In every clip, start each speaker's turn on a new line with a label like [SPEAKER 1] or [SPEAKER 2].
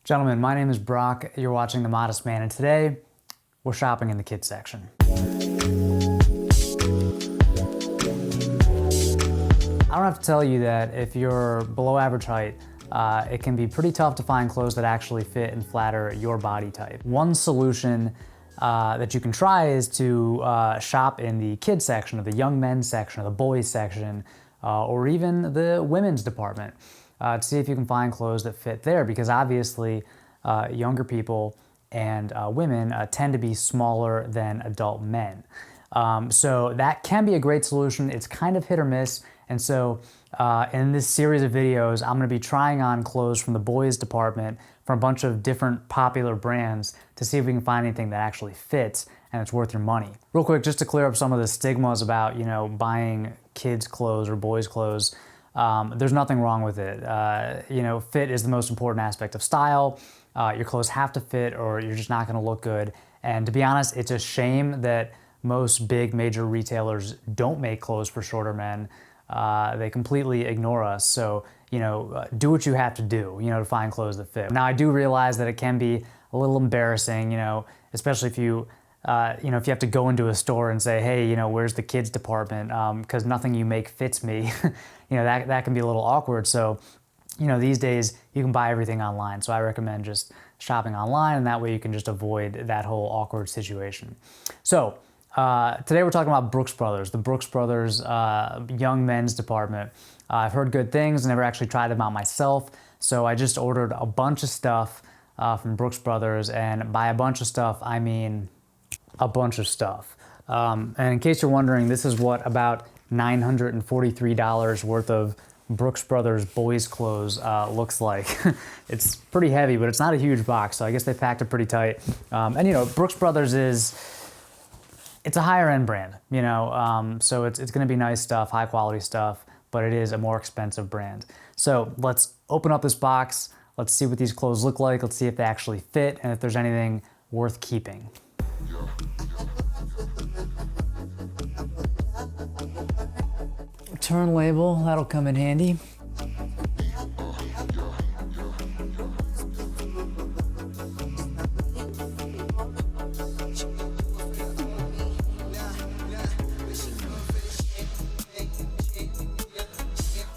[SPEAKER 1] Gentlemen, my name is Brock. You're watching The Modest Man, and today we're shopping in the kids section. I don't have to tell you that if you're below average height, it can be pretty tough to find clothes that actually fit and flatter your body type. One solution that you can try is to shop in the kids section, or the young men's section, or the boys section, or even the women's department, to see if you can find clothes that fit there, because obviously younger people and women tend to be smaller than adult men. So that can be a great solution. It's kind of hit or miss. And so in this series of videos, I'm going to be trying on clothes from the boys department from a bunch of different popular brands to see if we can find anything that actually fits and it's worth your money. Real quick, just to clear up some of the stigmas about, buying kids clothes or boys clothes. There's nothing wrong with it. Fit is the most important aspect of style. Your clothes have to fit or you're just not going to look good. And to be honest, it's a shame that most big major retailers don't make clothes for shorter men. They completely ignore us. So, do what you have to do, to find clothes that fit. Now, I do realize that it can be a little embarrassing, especially if you if you have to go into a store and say, hey, where's the kids department? Because nothing you make fits me. That can be a little awkward. So, these days you can buy everything online. So I recommend just shopping online, and that way you can just avoid that whole awkward situation. So today we're talking about Brooks Brothers, the Brooks Brothers young men's department. I've heard good things, never actually tried them out myself. So I just ordered a bunch of stuff from Brooks Brothers, and by a bunch of stuff, I mean a bunch of stuff. And in case you're wondering, this is what about $943 worth of Brooks Brothers boys clothes looks like. It's pretty heavy, but it's not a huge box, so I guess they packed it pretty tight. And Brooks Brothers it's a higher end brand, so it's gonna be nice stuff, high quality stuff, but it is a more expensive brand. So let's open up this box. Let's see what these clothes look like. Let's see if they actually fit and if there's anything worth keeping. Return label, that'll come in handy.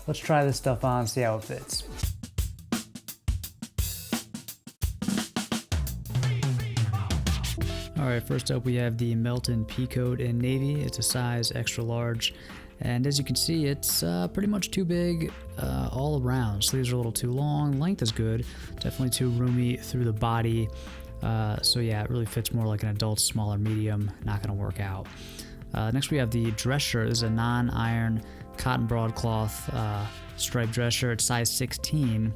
[SPEAKER 1] Let's try this stuff on, see how it fits. All right, first up we have the Melton Peacoat in navy. It's a size extra large. And as you can see, it's pretty much too big all around. Sleeves are a little too long, length is good, definitely too roomy through the body. So yeah, it really fits more like an adult, smaller medium, not gonna work out. Next we have the dress shirt. This is a non-iron cotton broadcloth striped dress shirt, size 16.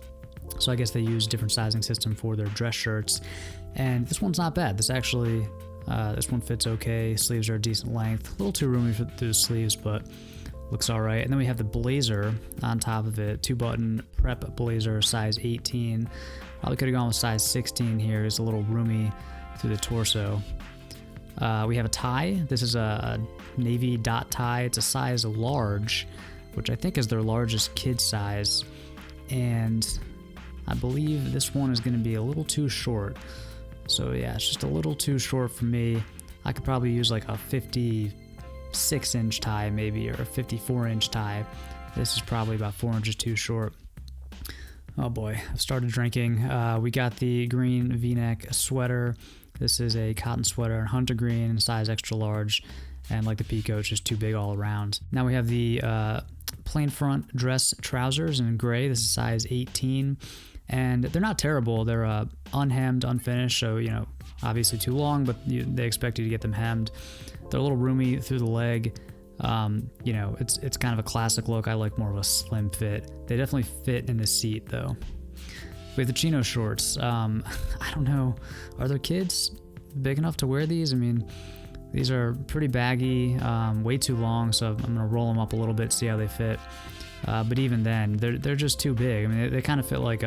[SPEAKER 1] So I guess they use a different sizing system for their dress shirts. And this one's not bad. This one fits okay. Sleeves are a decent length, a little too roomy through the sleeves, but looks all right. And then we have the blazer on top of it, 2-button prep blazer, size 18. Probably could have gone with size 16 here. It's a little roomy through the torso. We have a tie. This is a navy dot tie. It's a size large, which I think is their largest kid size. And I believe this one is going to be a little too short. So yeah, it's just a little too short for me. I could probably use like a 56-inch tie maybe, or a 54-inch tie. This is probably about 4 inches too short. Oh boy, I've started drinking. We got the green V-neck sweater. This is a cotton sweater in hunter green, size extra large, and like the Peacoat, it's just too big all around. Now we have the plain front dress trousers in gray. This is size 18. And they're not terrible. They're unhemmed, unfinished, so, obviously too long, but they expect you to get them hemmed. They're a little roomy through the leg. It's kind of a classic look. I like more of a slim fit. They definitely fit in the seat, though. We have the chino shorts. I don't know. Are their kids big enough to wear these? I mean, these are pretty baggy, way too long, so I'm going to roll them up a little bit, see how they fit. But even then, they're just too big. I mean, they kind of fit like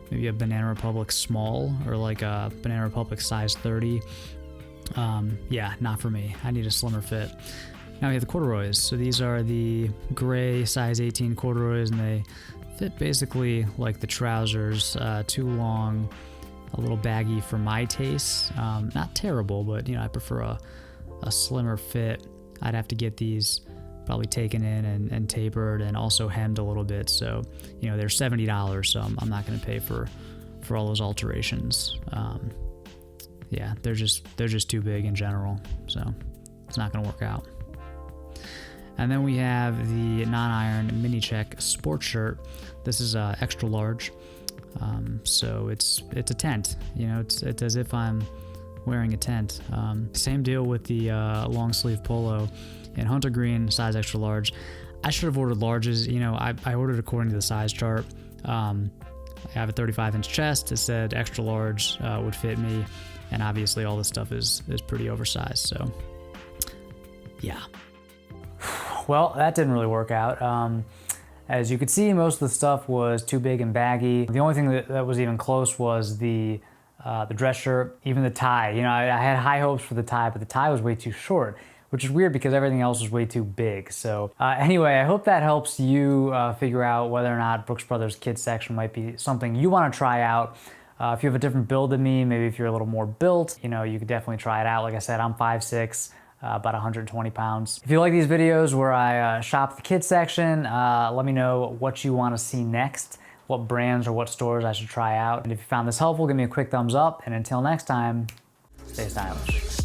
[SPEAKER 1] maybe a Banana Republic small, or like a Banana Republic size 30. Yeah, not for me. I need a slimmer fit. Now we have the corduroys. So these are the gray size 18 corduroys, and they Fit basically like the trousers, too long, a little baggy for my taste. Not terrible, but you know, I prefer a slimmer fit. I'd have to get these probably taken in and tapered and also hemmed a little bit. So, you know, they're $70, so I'm not gonna pay for all those alterations. Yeah, they're just too big in general, so it's not gonna work out. And then we have the non-iron mini check sports shirt. This is extra large, so it's a tent. You know, it's as if I'm wearing a tent. Same deal with the long sleeve polo in hunter green, size extra large. I should have ordered larges. You know, I ordered according to the size chart. I have a 35-inch chest. It said extra large would fit me, and obviously all this stuff is pretty oversized. So, yeah. Well, that didn't really work out. As you could see, most of the stuff was too big and baggy. The only thing that was even close was the dress shirt, even the tie. You know, I had high hopes for the tie, but the tie was way too short, which is weird because everything else was way too big. So anyway, I hope that helps you figure out whether or not Brooks Brothers kids section might be something you want to try out. If you have a different build than me, maybe if you're a little more built, you know, you could definitely try it out. Like I said, I'm 5'6", about 120 pounds. If you like these videos where I shop the kids section, let me know what you want to see next, what brands or what stores I should try out. And if you found this helpful, give me a quick thumbs up. And until next time, stay stylish.